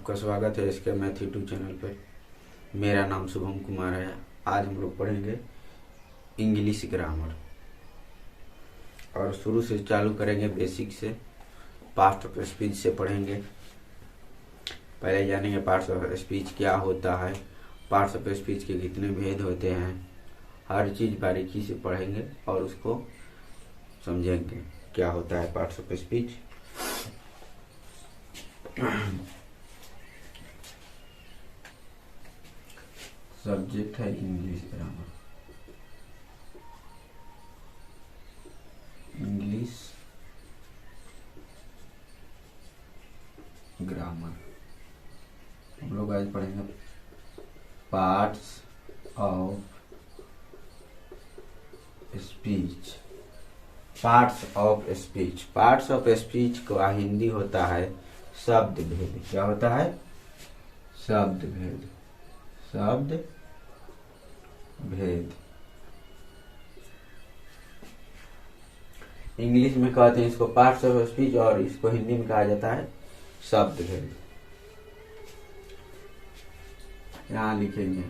आपका स्वागत है इसके मैथ यूट्यूब चैनल पर। मेरा नाम शुभम कुमार है। आज हम लोग पढ़ेंगे इंग्लिश ग्रामर और शुरू से चालू करेंगे बेसिक से। पार्ट्स ऑफ स्पीच से पढ़ेंगे। पहले जानेंगे पार्ट्स ऑफ स्पीच क्या होता है, पार्ट्स ऑफ स्पीच के कितने भेद होते हैं। हर चीज़ बारीकी से पढ़ेंगे और उसको समझेंगे क्या होता है पार्ट्स ऑफ स्पीच। सब्जेक्ट है इंग्लिश ग्रामर। इंग्लिश ग्रामर हम लोग आज पढ़ेंगे parts of speech. Parts of speech, parts of speech का हिंदी होता है शब्द भेद। क्या होता है? शब्द भेद। शब्द भेद इंग्लिश में कहते हैं इसको पार्ट्स ऑफ स्पीच और इसको हिंदी में कहा जाता है शब्द भेद। यहां लिखेंगे।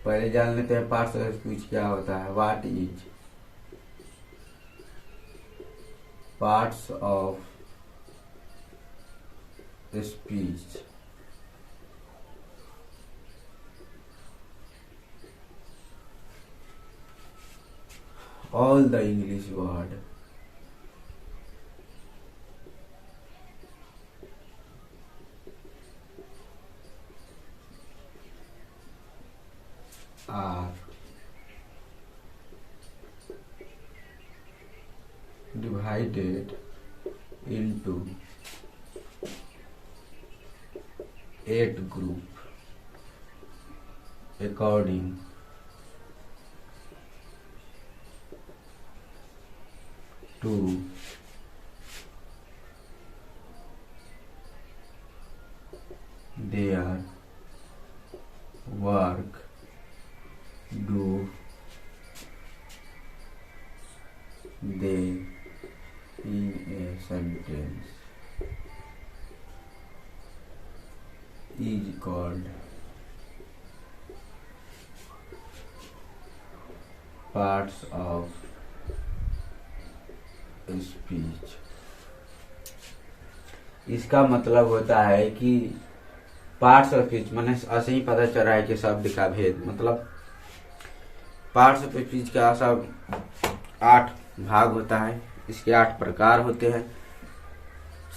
पहले जान लेते हैं पार्ट्स ऑफ स्पीच क्या होता है। What is parts of speech? All the English word are divided into 8 groups according to their work do they in a sentence is called parts of speech. इसका मतलब होता है कि पार्ट्स ऑफ स्पीच माने ऐसे ही पता चल रहा है कि शब्द का भेद। मतलब पार्ट्स ऑफ स्पीच का सब 8 भाग होता है। इसके 8 प्रकार होते हैं।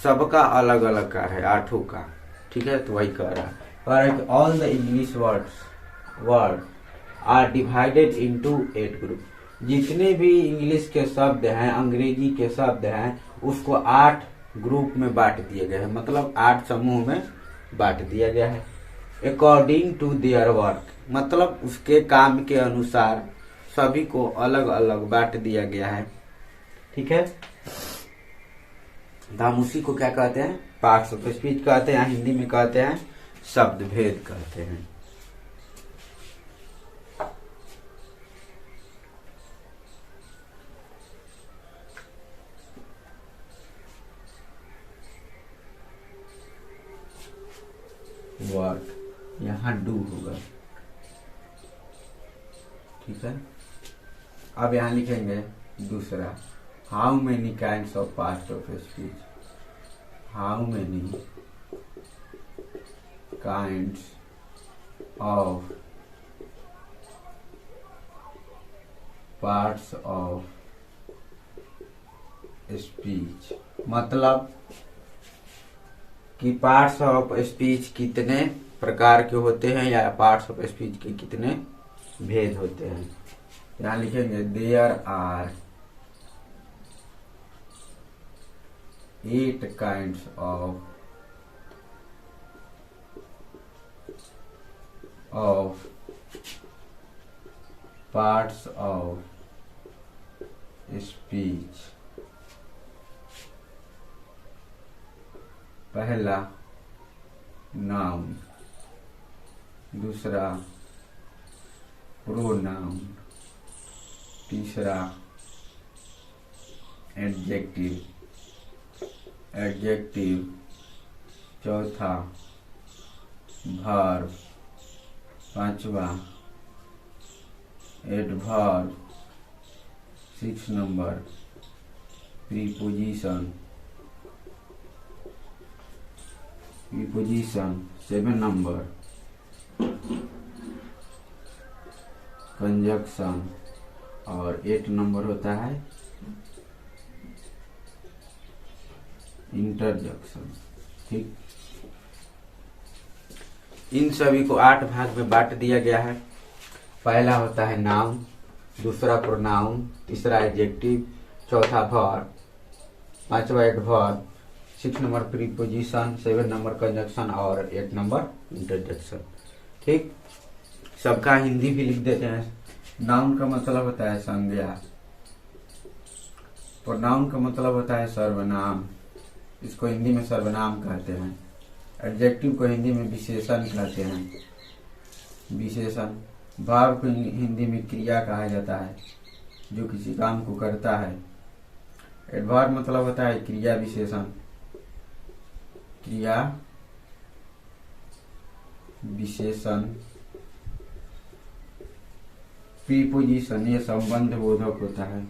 सबका अलग अलग कार्य है 8 का। ठीक है, तो वही कह रहा है। पर all the English word are divided into 8 group. जितने भी इंग्लिश के शब्द हैं, अंग्रेजी के शब्द हैं, उसको 8 ग्रुप में बांट दिए गए हैं। मतलब 8 समूह में बांट दिया गया है। अकॉर्डिंग टू देयर वर्क, मतलब उसके काम के अनुसार सभी को अलग अलग बांट दिया गया है। ठीक है, हम उसी को क्या कहते हैं? पार्ट्स ऑफ स्पीच कहते हैं। हिंदी में कहते हैं शब्द भेद कहते हैं। वर्क यहाँ डू होगा। ठीक है, अब यहाँ लिखेंगे दूसरा। How many kinds of parts of speech? How many kinds of parts of speech, मतलब कि पार्ट्स ऑफ स्पीच कितने प्रकार के होते हैं या पार्ट्स ऑफ स्पीच के कितने भेद होते हैं। यहां लिखेंगे there are 8 kinds of parts of speech. पहला नाउन, दूसरा प्रोनाउन, तीसरा एडजेक्टिव, चौथा वर्ब, पांचवा adverb, 6 number preposition, 7 number conjunction और 8 नंबर होता है इंटरजेक्शन। ठीक, इन सभी को 8 भाग में बांट दिया गया है। पहला होता है नाउन, दूसरा प्रोनाउन, तीसरा एडजेक्टिव, चौथा वर्ब, पांचवा adverb, 6 number preposition, 7 number conjunction और 8 नंबर इंटरजेक्शन। ठीक, सबका हिंदी भी लिख देते हैं। नाउन का मतलब होता है संज्ञा, प्रोनाउन का मतलब होता है सर्वनाम, इसको हिंदी में सर्वनाम कहते हैं। एडजेक्टिव को हिंदी में विशेषण कहते हैं, विशेषण। वर्ब को हिंदी में क्रिया कहा जाता है, जो किसी काम को करता है। एडवर्ब मतलब होता है क्रिया विशेषण, क्रिया विशेषण। प्रीपोजिशन ये संबंध बोधक होता है,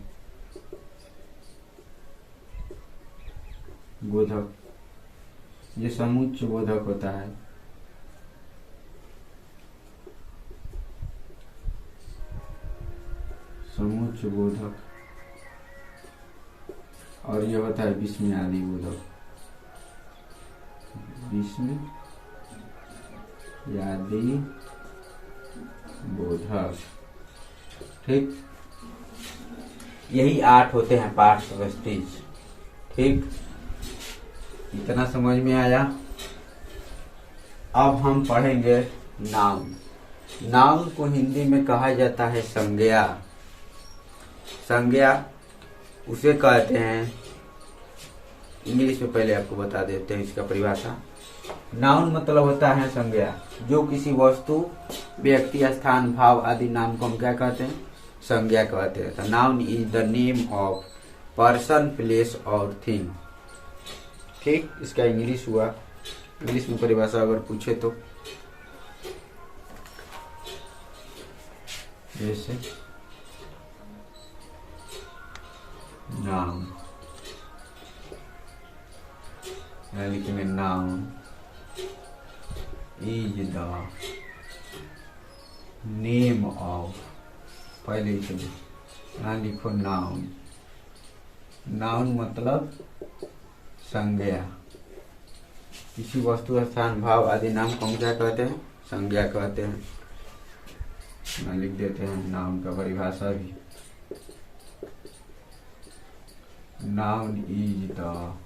बोधक, ये समुच्चय बोधक होता है। समुच्चय बोधक। और ये होता है विस्मयादि बोधक, विस्मयादि बोधक। ठीक, यही 8 होते हैं पार्ट्स ऑफ स्पीच। ठीक, इतना समझ में आया। अब हम पढ़ेंगे नाउन। नाउन को हिंदी में कहा जाता है संज्ञा। संज्ञा उसे कहते हैं, इंग्लिश में पहले आपको बता देते हैं इसका परिभाषा। नाउन मतलब होता है संज्ञा, जो किसी वस्तु, व्यक्ति, स्थान, भाव आदि नाम को हम क्या कहते हैं? संज्ञा कहते हैं। Noun is the name of person, place और थिंग। ठीक, इसका इंग्लिश हुआ। इंग्लिश में परिभाषा अगर पूछे तो जैसे नाउन लिखेंगे, noun is the name of, पहले ही चलिए यहाँ लिखो नाउन। नाउन मतलब संज्ञा, किसी वस्तु, स्थान, भाव आदि नाम को हम क्या कहते हैं? संज्ञा कहते हैं। यहाँ लिख देते हैं नाउन का परिभाषा भी। Noun is the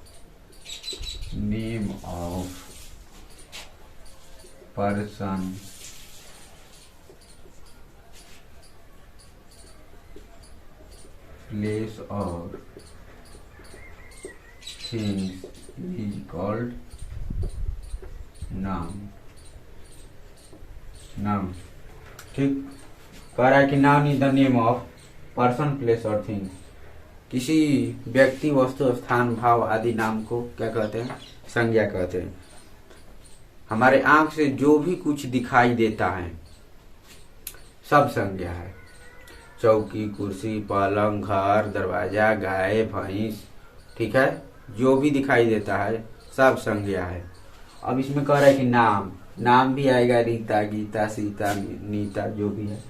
name of person, place और things is called noun. Noun. ठीक, कह रहा है कि noun is the name of person, place और थिंग्स। किसी व्यक्ति, वस्तु, स्थान, भाव आदि नाम को क्या कहते हैं? संज्ञा कहते हैं। हमारे आंख से जो भी कुछ दिखाई देता है सब संज्ञा है। चौकी, कुर्सी, पलंग, घर, दरवाजा, गाय, भैंस, ठीक है, जो भी दिखाई देता है सब संज्ञा है। अब इसमें कह रहा है कि नाम, नाम भी आएगा, रीता, गीता, सीता, नीता, जो भी है।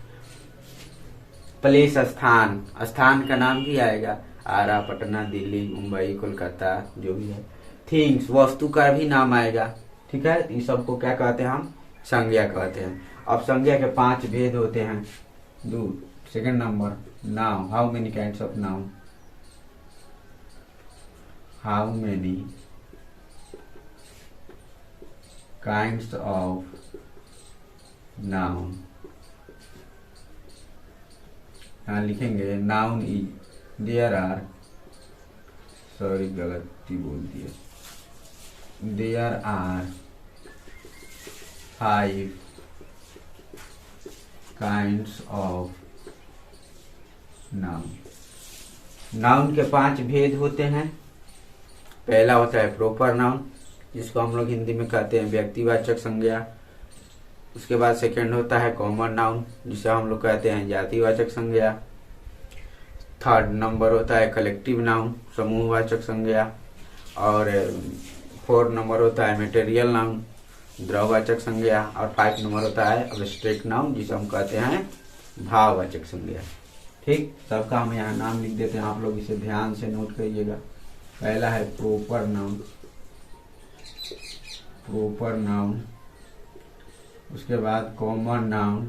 प्लेस, स्थान, स्थान का नाम भी आएगा, आरा, पटना, दिल्ली, मुंबई, कोलकाता, जो भी है। थिंग्स, वस्तु का भी नाम आएगा। ठीक है, इन सबको क्या कहते हैं? हम संज्ञा कहते हैं। अब संज्ञा के 5 भेद होते हैं। Second number, noun. How many kinds of noun? How many kinds of noun? यहाँ लिखेंगे noun is, there are, sorry गलती बोल दिए, there are 5 kinds of noun. Noun के 5 भेद होते हैं। पहला होता है प्रॉपर नाउन, जिसको हम लोग हिंदी में कहते हैं व्यक्तिवाचक संज्ञा। उसके बाद सेकंड होता है कॉमन नाउन, जिसे हम लोग कहते हैं जातिवाचक संज्ञा। थर्ड नंबर होता है कलेक्टिव नाउन, समूहवाचक संज्ञा। और फोर्थ नंबर होता है मटेरियल नाउन, द्रववाचक संज्ञा। और 5 नंबर होता है एब्स्ट्रैक्ट नाउन, जिसे हम कहते हैं भाववाचक संज्ञा। ठीक, सबका हम यहाँ नाम लिख देते हैं, आप लोग इसे ध्यान से नोट करिएगा। पहला है प्रॉपर नाउन, प्रॉपर नाउन। उसके बाद common noun,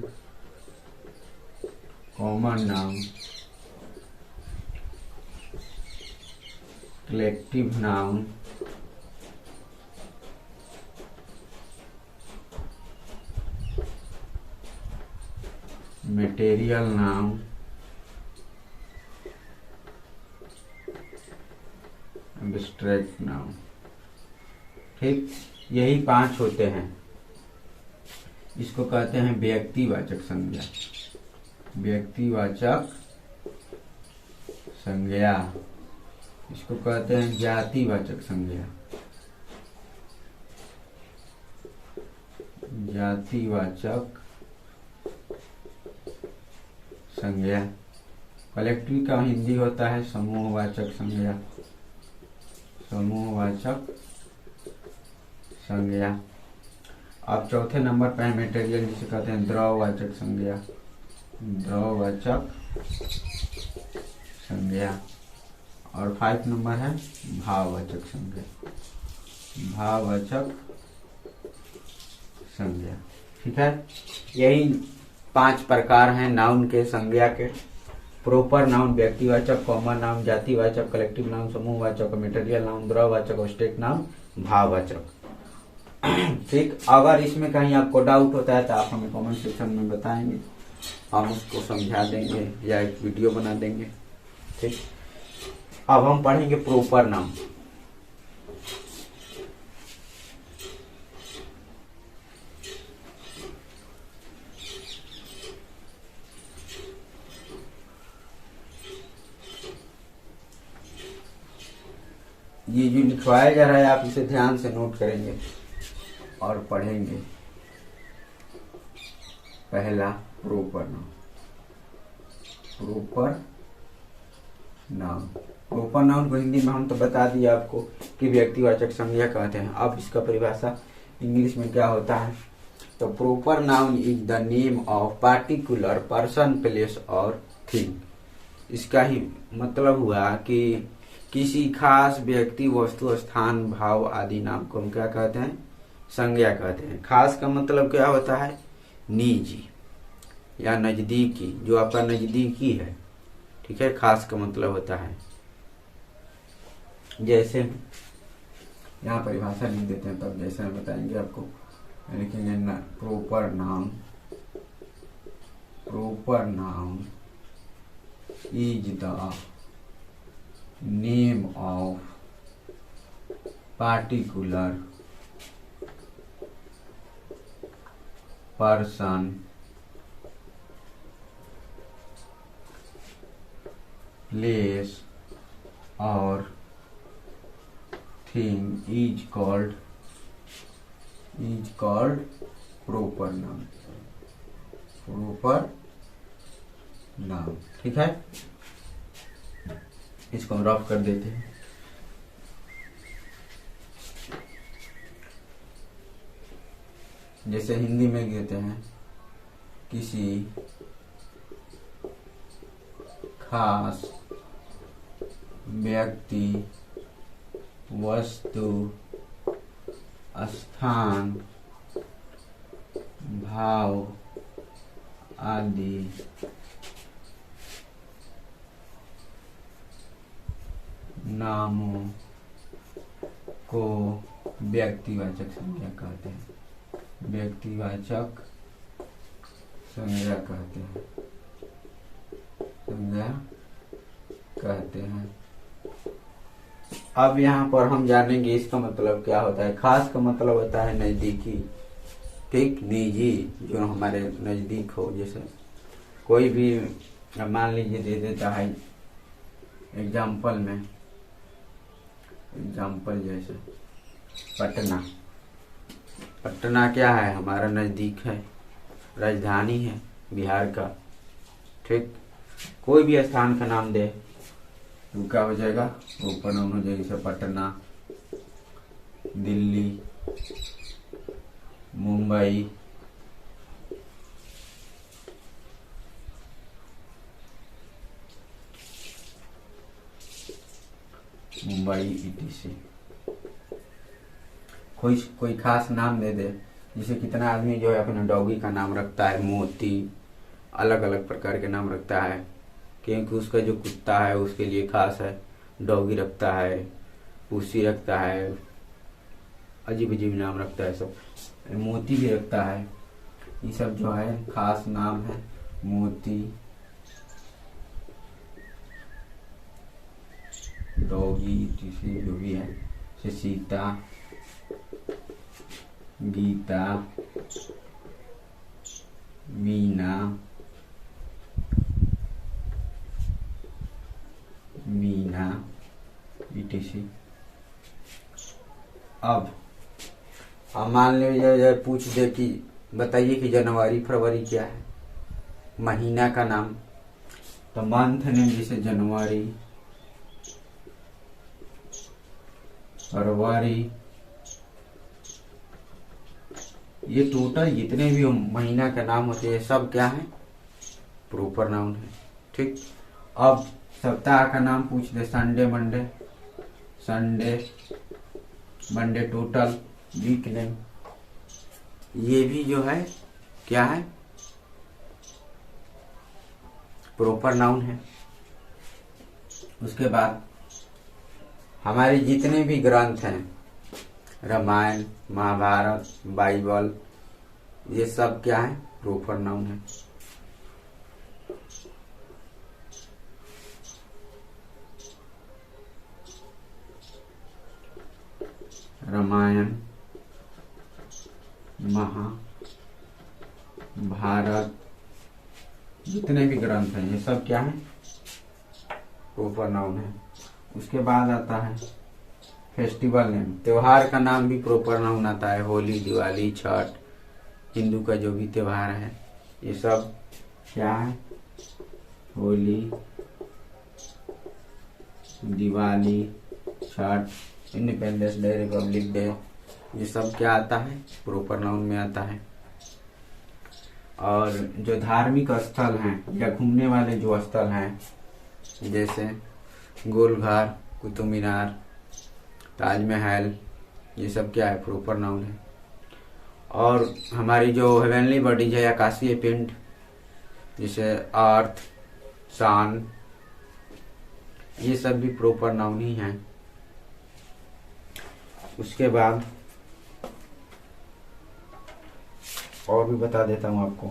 common noun. Collective noun, material noun, abstract noun. ठीक, यही 5 होते हैं। इसको कहते हैं व्यक्तिवाचक संज्ञा, व्यक्तिवाचक संज्ञा। इसको कहते हैं जातिवाचक संज्ञा, जातिवाचक संज्ञा। कलेक्टिव का हिंदी होता है समूहवाचक संज्ञा, समूहवाचक संज्ञा। अब चौथे नंबर पर है मटेरियल, जिसे कहते हैं द्रववाचक संज्ञा, द्रववाचक संज्ञा। और 5 नंबर है भाववाचक संज्ञा, भाववाचक संज्ञा। ठीक है, यही 5 प्रकार हैं नाउन के, संज्ञा के। प्रॉपर नाउन व्यक्तिवाचक, कॉमन नाउन जातिवाचक, कलेक्टिव नाउन समूहवाचक, मटेरियल नाउन द्रववाचक, एब्स्ट्रैक्ट नाउन भाववाचक। ठीक, अगर इसमें कहीं आपको डाउट होता है तो आप हमें कमेंट सेक्शन में बताएंगे, हम उसको समझा देंगे या एक वीडियो बना देंगे। ठीक, अब हम पढ़ेंगे प्रॉपर नाउन। ये जो लिखवाया जा रहा है आप इसे ध्यान से नोट करेंगे और पढ़ेंगे। पहला proper noun, proper noun. Proper noun को हिंदी में हम तो बता दिए आपको कि व्यक्तिवाचक संज्ञा कहते हैं। अब इसका परिभाषा इंग्लिश में क्या होता है, तो proper noun is the name of particular person, place और थिंग। इसका ही मतलब हुआ कि किसी खास व्यक्ति, वस्तु, स्थान, भाव आदि नाम को हम क्या कहते हैं, संज्ञा कहते हैं। खास का मतलब क्या होता है, निजी या नजदीकी, जो आपका नजदीकी है। ठीक है, खास का मतलब होता है। जैसे यहाँ परिभाषा लिख देते हैं, तब जैसे हम बताएंगे आपको। लिखेंगे proper noun, proper noun is the name of particular person, place और thing is called proper noun, proper noun. ठीक है, इसको हम रफ कर देते हैं। जैसे हिंदी में कहते हैं, किसी खास व्यक्ति, वस्तु, स्थान, भाव आदि नामों को व्यक्तिवाचक संज्ञा कहते हैं, व्यक्तिवाचक संज्ञा कहते हैं, संज्ञा कहते हैं। अब यहाँ पर हम जानेंगे इसका मतलब क्या होता है। खास का मतलब होता है नजदीकी, ठीक, निजी, जो हमारे नजदीक हो। जैसे कोई भी मान लीजिए दे देता है एग्जाम्पल में, एग्जाम्पल जैसे पटना। पटना क्या है, हमारा नज़दीक है, राजधानी है बिहार का। ठीक, कोई भी स्थान का नाम दे तो क्या हो जाएगा, प्रोपर नाउन हो जाएगा। जैसे पटना, दिल्ली, मुंबई, etc। कोई खास नाम दे दे, जैसे कितना आदमी जो है अपने डॉगी का नाम रखता है मोती, अलग अलग प्रकार के नाम रखता है, क्योंकि उसका जो कुत्ता है उसके लिए खास है। डॉगी रखता है, पुसी रखता है, अजीब अजीब नाम रखता है सब। मोती भी रखता है। ये सब जो है खास नाम है। मोती, डॉगी, जैसे जो भी है, जैसे सीता, गीता, मीना, etc। अब मान लीजिए पूछ दे कि बताइए कि जनवरी फरवरी क्या है, महीना का नाम, तो मंथ नेम जैसे जनवरी, फरवरी, ये टोटल जितने भी महीना का नाम होते हैं सब क्या है, प्रॉपर नाउन है। ठीक, अब सप्ताह का नाम पूछ दे, Sunday Monday, Sunday Monday total, week name, ये भी जो है क्या है, प्रॉपर नाउन है। उसके बाद हमारे जितने भी ग्रंथ हैं, रामायण, महाभारत, बाइबल, ये सब क्या है, प्रॉपर नाउन है। रामायण, महाभारत, जितने भी ग्रंथ हैं ये सब क्या है, प्रॉपर नाउन है। उसके बाद आता है फेस्टिवल नेम, त्योहार का नाम भी प्रॉपर नाउन आता है। होली, दिवाली, छठ, हिंदू का जो भी त्योहार है ये सब क्या है, Holi, Diwali, Chhath, independence day, Republic day, ये सब क्या आता है, प्रॉपर नाउन में आता है। और जो धार्मिक स्थल हैं या घूमने वाले जो स्थल हैं, जैसे गोलघर, कुतुब मीनार, ताजमहल, ये सब क्या है, प्रॉपर नाउन है। और हमारी जो हेवनली बॉडीज है, आकाशीय पिंड, जैसे अर्थ, सन, ये सब भी प्रॉपर नाउन ही हैं। उसके बाद और भी बता देता हूँ आपको,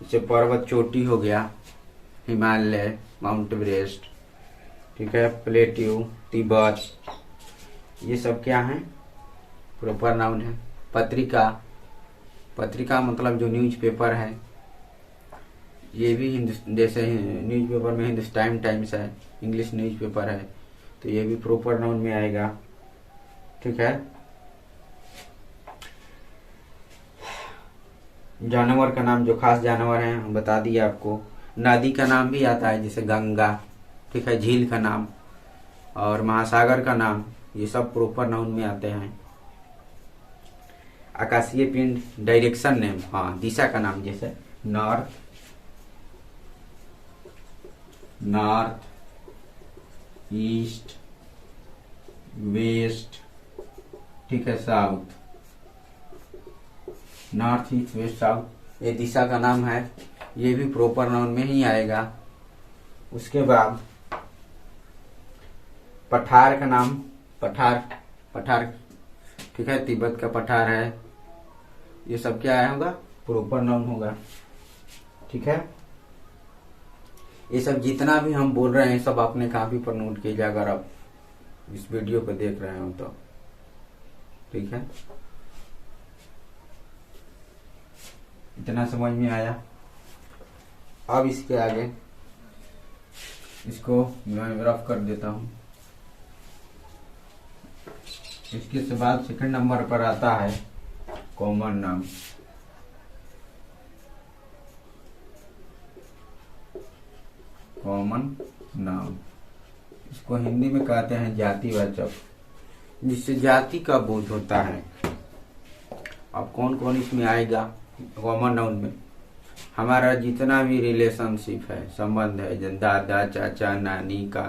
जैसे पर्वत चोटी हो गया, हिमालय, माउंट एवरेस्ट, ठीक है, प्लेट्यू, तिब्बत, ये सब क्या है, प्रॉपर नाउन है। पत्रिका, पत्रिका मतलब जो न्यूज़पेपर है, ये भी जैसे न्यूज़पेपर में हिंदुस्तान टाइम्स है, इंग्लिश न्यूज़पेपर है, तो ये भी प्रॉपर नाउन में आएगा। ठीक है। जानवर का नाम, जो खास जानवर हैं हम बता दिए आपको। नदी का नाम भी आता है, जैसे गंगा, ठीक है, झील का नाम और महासागर का नाम, ये सब प्रॉपर नाउन में आते हैं। आकाशीय पिंड, डायरेक्शन नेम, हाँ, दिशा का नाम, जैसे नॉर्थ, नॉर्थ, ईस्ट, वेस्ट, ठीक है, south, north, east, west, south, ये दिशा का नाम है, ये भी प्रॉपर नाउन में ही आएगा। उसके बाद पठार का नाम, पठार, ठीक है, तिब्बत का पठार है, ये सब क्या आया होगा, प्रॉपर नाउन होगा। ठीक है, ये सब जितना भी हम बोल रहे हैं सब अपने कॉपी पर नोट कीजिए, अगर आप इस वीडियो को देख रहे हो तो। ठीक है, इतना समझ में आया। अब इसके आगे इसको मैं रफ कर देता हूं। इसके बाद सेकंड नंबर पर आता है कॉमन नाउन। कॉमन नाउन इसको हिंदी में कहते हैं जातिवाचक, जिससे जाति का बोध होता है। अब कौन कौन इसमें आएगा कॉमन नाउन में? हमारा जितना भी रिलेशनशिप है, संबंध है, जैसे दादा, चाचा, नानी का,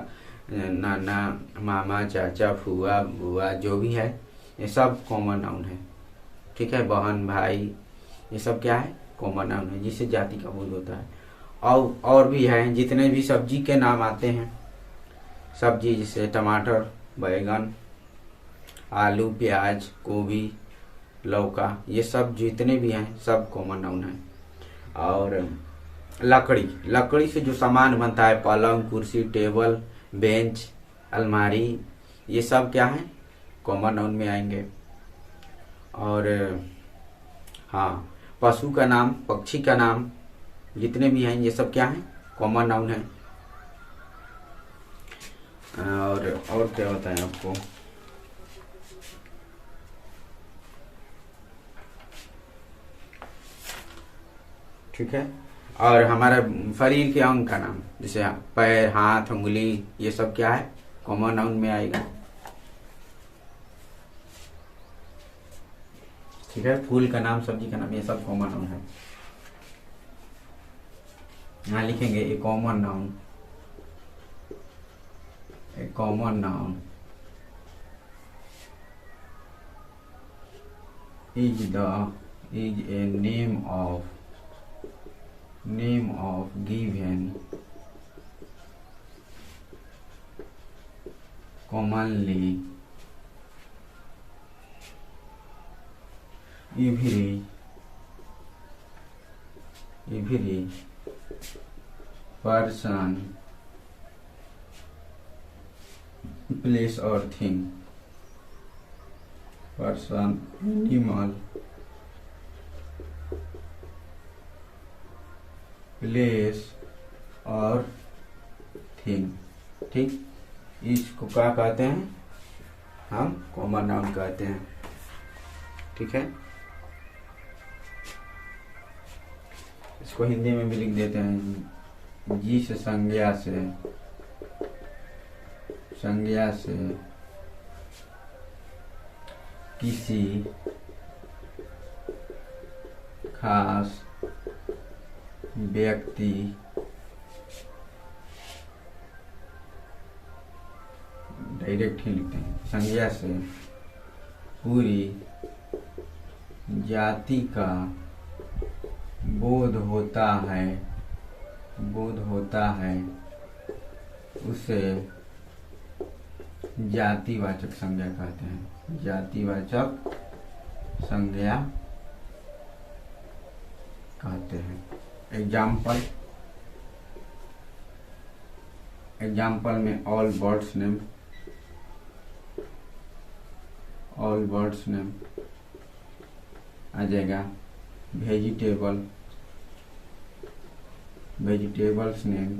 नाना, मामा, चाचा, फुआ, बुआ, जो भी है ये सब कॉमन नाउन है। ठीक है, बहन, भाई, ये सब क्या है? कॉमन नाउन है, जिससे जाति का बोध होता है। और भी है, जितने भी सब्जी के नाम आते हैं, सब्जी जैसे टमाटर, बैगन, आलू, प्याज, गोभी, लौका, ये सब जितने भी हैं सब कॉमन नाउन है। और लकड़ी से जो सामान बनता है, पलंग, कुर्सी, टेबल, बेंच, अलमारी, ये सब क्या है? कॉमन नाउन में आएंगे। और हाँ, पशु का नाम, पक्षी का नाम, जितने भी हैं ये सब क्या है? कॉमन नाउन है। और क्या बताएं आपको? ठीक है, और हमारे शरीर के अंग का नाम, जैसे पैर, हाथ, उंगली, ये सब क्या है? कॉमन नाउन में आएगा। ठीक है, फूल का नाम, सब्जी का नाम, ये सब कॉमन नाउन है। यहाँ लिखेंगे a common noun, a common noun is a name of given commonly every person, place or thing, person, animal, place और थिंग। ठीक, इसको क्या कहते हैं? हम कॉमन नाउन कहते हैं। ठीक है, इसको हिंदी में भी लिख देते हैं, जिस संज्ञा से किसी खास व्यक्ति, डायरेक्ट ही लिखते हैं, संज्ञा से पूरी जाति का बोध होता है, उसे जातिवाचक संज्ञा कहते हैं। जातिवाचक संज्ञा कहते हैं। एग्जाम्पल में ऑल बर्ड्स नेम आ जाएगा। Vegetables name,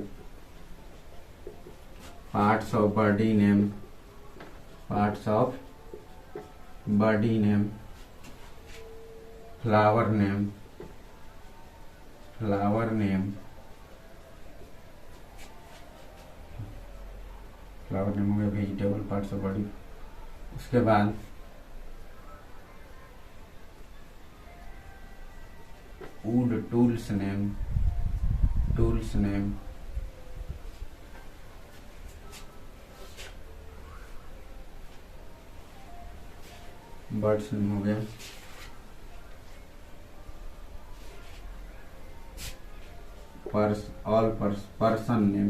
parts of body name, flower name, हो गया वेजिटेबल, पार्ट्स ऑफ बॉडी। उसके बाद would, tools name, birds name हो गया। Person name,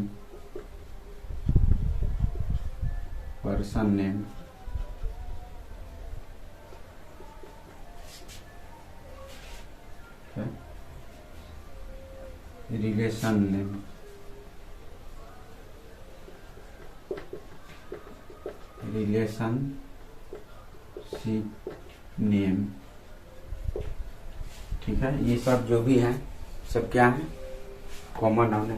relationship name. ठीक है, ये सब जो भी है सब क्या है? कॉमन नाउन है।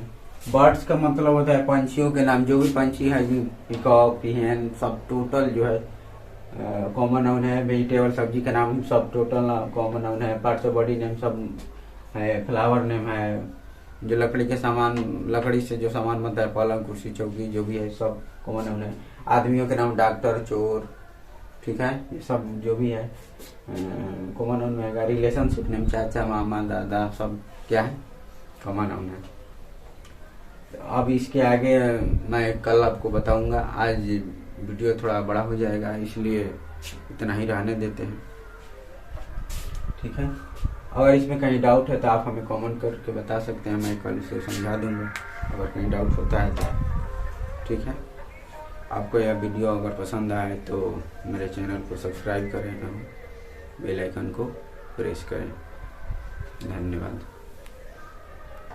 बर्ड्स का मतलब होता है पंछियों के नाम, जो भी पंछी है, पिकॉक, पिहन, सब टोटल जो है कॉमन नाउन है। वेजिटेबल सब्जी का नाम सब टोटल कॉमन नाउन है। पार्ट्स ऑफ बॉडी नेम सब है। फ्लावर नेम है। जो लकड़ी के सामान, लकड़ी से जो सामान बनता है, पलंग कुर्सी चौकी जो भी है सब कॉमन नाउन है। आदमियों के नाम डॉक्टर, चोर, ठीक है, ये सब जो भी है कॉमन नाउन में आएगा। रिलेशनशिप नेम चाचा, मामा, दादा सब क्या है, कॉमन नाउन है। अब इसके आगे मैं कल आपको बताऊंगा। आज वीडियो थोड़ा बड़ा हो जाएगा, इसलिए इतना ही रहने देते हैं, ठीक है। अगर इसमें कहीं डाउट है तो आप हमें कमेंट करके बता सकते हैं, मैं कल इसे समझा दूंगा अगर कहीं डाउट होता है तो, ठीक है। आपको यह वीडियो अगर पसंद आए तो मेरे चैनल को सब्सक्राइब करें और बेल आइकन को प्रेस करें। धन्यवाद।